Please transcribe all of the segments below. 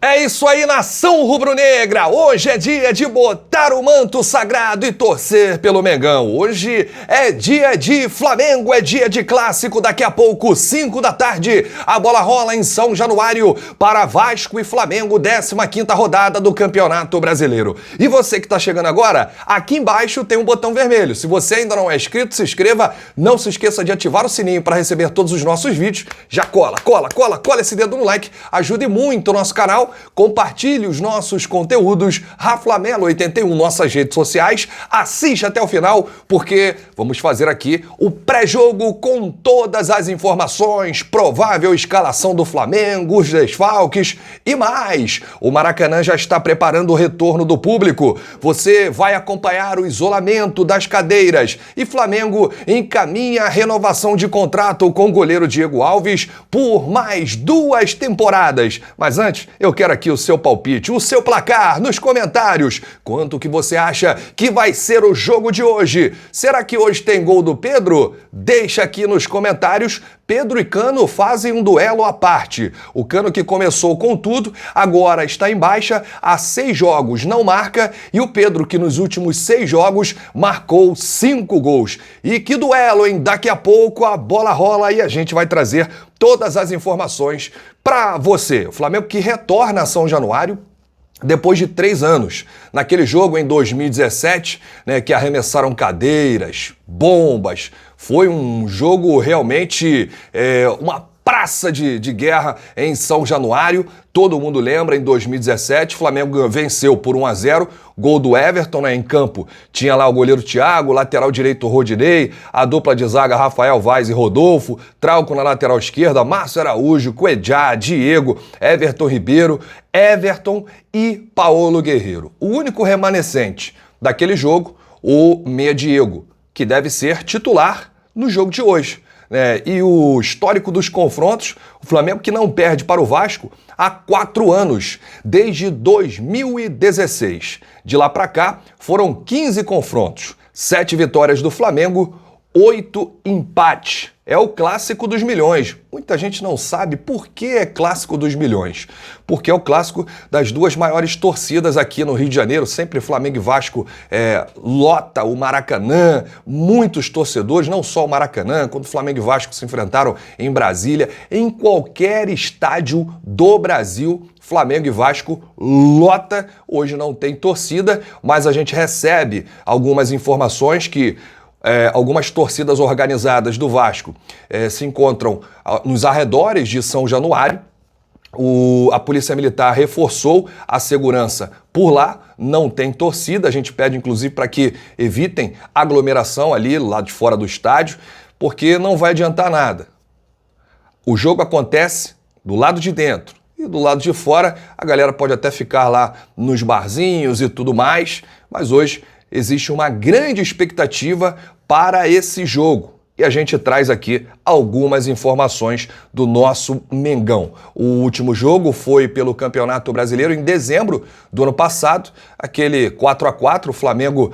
É isso aí, nação rubro-negra! Hoje é dia de botar o manto sagrado e torcer pelo Mengão. Hoje é dia de Flamengo, é dia de clássico. Daqui a pouco, 5 da tarde, a bola rola em São Januário para Vasco e Flamengo, 15ª rodada do Campeonato Brasileiro. E você que está chegando agora, aqui embaixo tem um botão vermelho. Se você ainda não é inscrito, se inscreva. Não se esqueça de ativar o sininho para receber todos os nossos vídeos. Já cola esse dedo no like. Ajude muito o nosso canal. Compartilhe os nossos conteúdos, Raflamelo81, nossas redes sociais, assiste até o final, porque vamos fazer aqui o pré-jogo com todas as informações, provável escalação do Flamengo, os desfalques e mais. O Maracanã já está preparando o retorno do público, você vai acompanhar o isolamento das cadeiras e Flamengo encaminha a renovação de contrato com o goleiro Diego Alves por mais 2 temporadas. Mas antes, eu quero aqui o seu palpite, o seu placar nos comentários. Quanto que você acha que vai ser o jogo de hoje? Será que hoje tem gol do Pedro? Deixa aqui nos comentários. Pedro e Cano fazem um duelo à parte. O Cano, que começou com tudo, agora está em baixa, há 6 jogos não marca, e o Pedro, que nos últimos 6 jogos marcou 5 gols. E que duelo, hein? Daqui a pouco a bola rola e a gente vai trazer todas as informações para você. O Flamengo que retorna a São Januário depois de 3 anos. Naquele jogo em 2017, que arremessaram cadeiras, bombas. Foi um jogo realmente uma praça de guerra em São Januário. Todo mundo lembra, em 2017, o Flamengo venceu por 1-0, gol do Everton, em campo. Tinha lá o goleiro Thiago, lateral direito Rodinei, a dupla de zaga Rafael Vaz e Rodolfo, Trauco na lateral esquerda, Márcio Araújo, Cuejá, Diego, Everton Ribeiro, Everton e Paulo Guerreiro. O único remanescente daquele jogo, o meia Diego, que deve ser titular no jogo de hoje. E o histórico dos confrontos, o Flamengo que não perde para o Vasco há 4 anos, desde 2016. De lá para cá, foram 15 confrontos, 7 vitórias do Flamengo, 8 empates. É o clássico dos milhões. Muita gente não sabe por que é clássico dos milhões. Porque é o clássico das 2 maiores torcidas aqui no Rio de Janeiro. Sempre Flamengo e Vasco lota o Maracanã. Muitos torcedores, não só o Maracanã, quando Flamengo e Vasco se enfrentaram em Brasília, em qualquer estádio do Brasil, Flamengo e Vasco lota. Hoje não tem torcida, mas a gente recebe algumas informações que algumas torcidas organizadas do Vasco se encontram nos arredores de São Januário. A Polícia Militar reforçou a segurança por lá, não tem torcida. A gente pede, inclusive, para que evitem aglomeração ali, lá de fora do estádio, porque não vai adiantar nada. O jogo acontece do lado de dentro. E do lado de fora, a galera pode até ficar lá nos barzinhos e tudo mais, mas hoje existe uma grande expectativa para esse jogo. E a gente traz aqui algumas informações do nosso Mengão. O último jogo foi pelo Campeonato Brasileiro em dezembro do ano passado, aquele 4-4, o Flamengo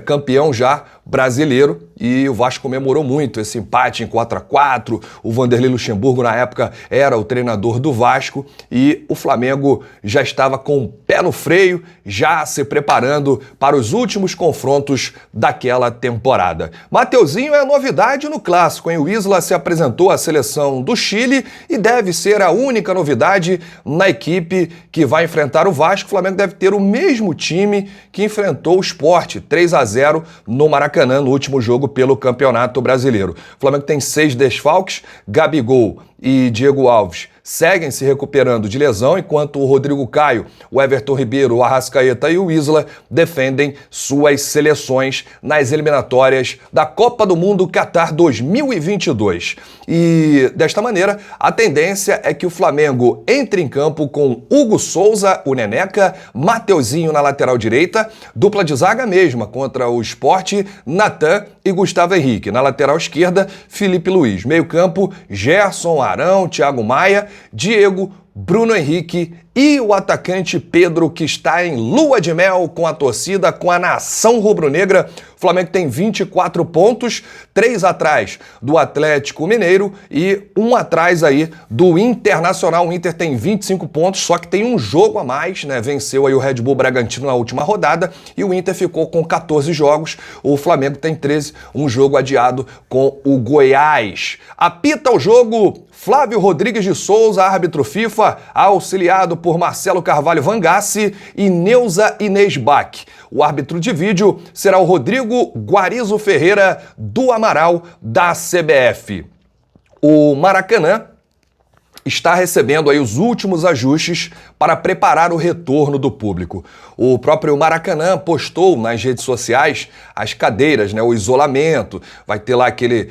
campeão já brasileiro, e o Vasco comemorou muito esse empate em 4-4. O Vanderlei Luxemburgo, na época, era o treinador do Vasco, e o Flamengo já estava com o pé no freio, já se preparando para os últimos confrontos daquela temporada. Mateuzinho é novidade no clássico, hein? O Isla se apresentou à seleção do Chile e deve ser a única novidade na equipe que vai enfrentar o Vasco. O Flamengo deve ter o mesmo time que enfrentou o Sport, 3-0 no Maracanã, no último jogo pelo Campeonato Brasileiro. O Flamengo tem 6 desfalques, Gabigol e Diego Alves seguem se recuperando de lesão, enquanto o Rodrigo Caio, o Everton Ribeiro, o Arrascaeta e o Isla defendem suas seleções nas eliminatórias da Copa do Mundo Qatar 2022. E desta maneira, a tendência é que o Flamengo entre em campo com Hugo Souza, o Neneca, Mateuzinho na lateral direita, dupla de zaga mesma contra o Sport, Natan e Gustavo Henrique. Na lateral esquerda, Felipe Luiz. Meio campo, Gerson, Arão, Thiago Maia, Diego, Bruno Henrique e o atacante Pedro, que está em lua de mel com a torcida, com a nação rubro-negra. Flamengo tem 24 pontos, 3 atrás do Atlético Mineiro e 1 atrás aí do Internacional. O Inter tem 25 pontos, só que tem um jogo a mais, né? Venceu aí o Red Bull Bragantino na última rodada e o Inter ficou com 14 jogos. O Flamengo tem 13, um jogo adiado com o Goiás. Apita o jogo Flávio Rodrigues de Souza, árbitro FIFA, auxiliado por Marcelo Carvalho Vangassi e Neuza Inês Bach. O árbitro de vídeo será o Rodrigo Guarizo Ferreira do Amaral, da CBF. O Maracanã está recebendo aí os últimos ajustes para preparar o retorno do público. O próprio Maracanã postou nas redes sociais as cadeiras, né, o isolamento, vai ter lá aquele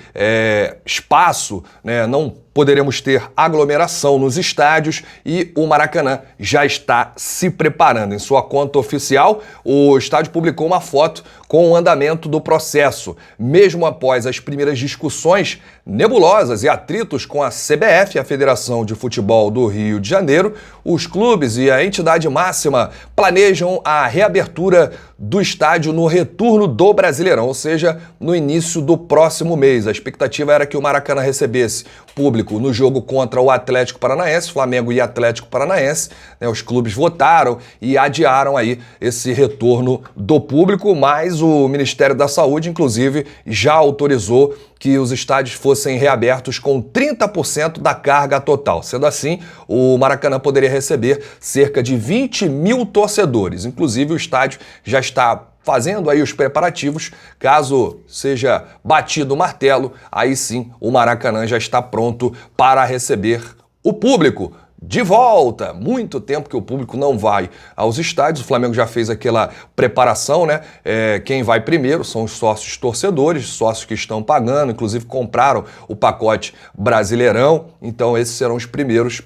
espaço, né, não poderemos ter aglomeração nos estádios e o Maracanã já está se preparando. Em sua conta oficial, o estádio publicou uma foto com o andamento do processo. Mesmo após as primeiras discussões nebulosas e atritos com a CBF, a Federação de Futebol do Rio de Janeiro, os clubes e a entidade máxima planejam a reabertura do estádio no retorno do Brasileirão, ou seja, no início do próximo mês. A expectativa era que o Maracanã recebesse público no jogo contra o Atlético Paranaense, Flamengo e Atlético Paranaense, né, os clubes votaram e adiaram aí esse retorno do público, mas o Ministério da Saúde, inclusive, já autorizou que os estádios fossem reabertos com 30% da carga total. Sendo assim, o Maracanã poderia receber cerca de 20 mil torcedores. Inclusive, o estádio já está fazendo aí os preparativos, caso seja batido o martelo, aí sim o Maracanã já está pronto para receber o público de volta. Muito tempo que o público não vai aos estádios, o Flamengo já fez aquela preparação, né? Quem vai primeiro são os sócios torcedores, sócios que estão pagando, inclusive compraram o pacote Brasileirão, então esses serão os primeiros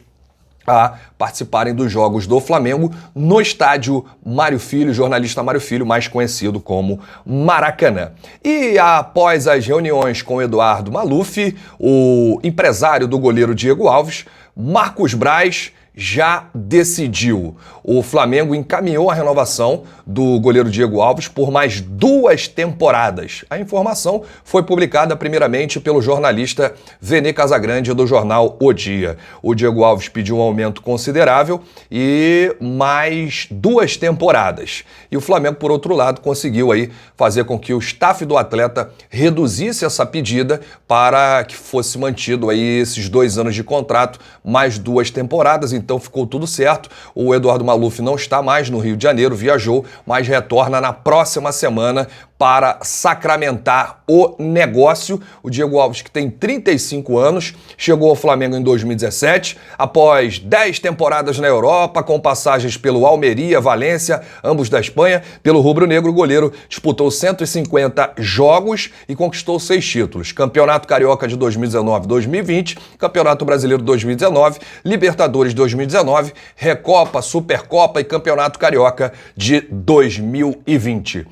a participarem dos jogos do Flamengo no estádio Mário Filho, jornalista Mário Filho, mais conhecido como Maracanã. E após as reuniões com Eduardo Maluf, o empresário do goleiro Diego Alves, Marcos Braz já decidiu. O Flamengo encaminhou a renovação do goleiro Diego Alves por mais 2 temporadas. A informação foi publicada primeiramente pelo jornalista Vene Casagrande do jornal O Dia. O Diego Alves pediu um aumento considerável e mais 2 temporadas. E o Flamengo, por outro lado, conseguiu aí fazer com que o staff do atleta reduzisse essa pedida para que fosse mantido aí esses 2 anos de contrato, mais 2 temporadas. Então ficou tudo certo. O Eduardo Maluf não está mais no Rio de Janeiro, viajou, mas retorna na próxima semana para sacramentar o negócio. O Diego Alves, que tem 35 anos, chegou ao Flamengo em 2017, após 10 temporadas na Europa, com passagens pelo Almeria, Valência, ambos da Espanha. Pelo rubro-negro, o goleiro disputou 150 jogos e conquistou 6 títulos. Campeonato Carioca de 2019-2020, Campeonato Brasileiro 2019, Libertadores 2019, Recopa, Supercopa e Campeonato Carioca de 2020.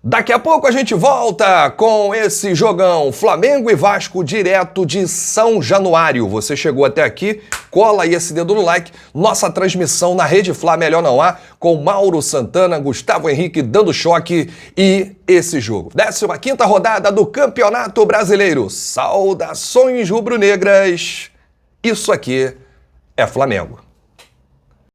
Daqui a pouco a gente volta com esse jogão Flamengo e Vasco direto de São Januário. Você chegou até aqui, cola aí esse dedo no like. Nossa transmissão na Rede Fla Melhor Não Há, com Mauro Santana, Gustavo Henrique dando choque e esse jogo. 15ª rodada do Campeonato Brasileiro. Saudações rubro-negras. Isso aqui é Flamengo.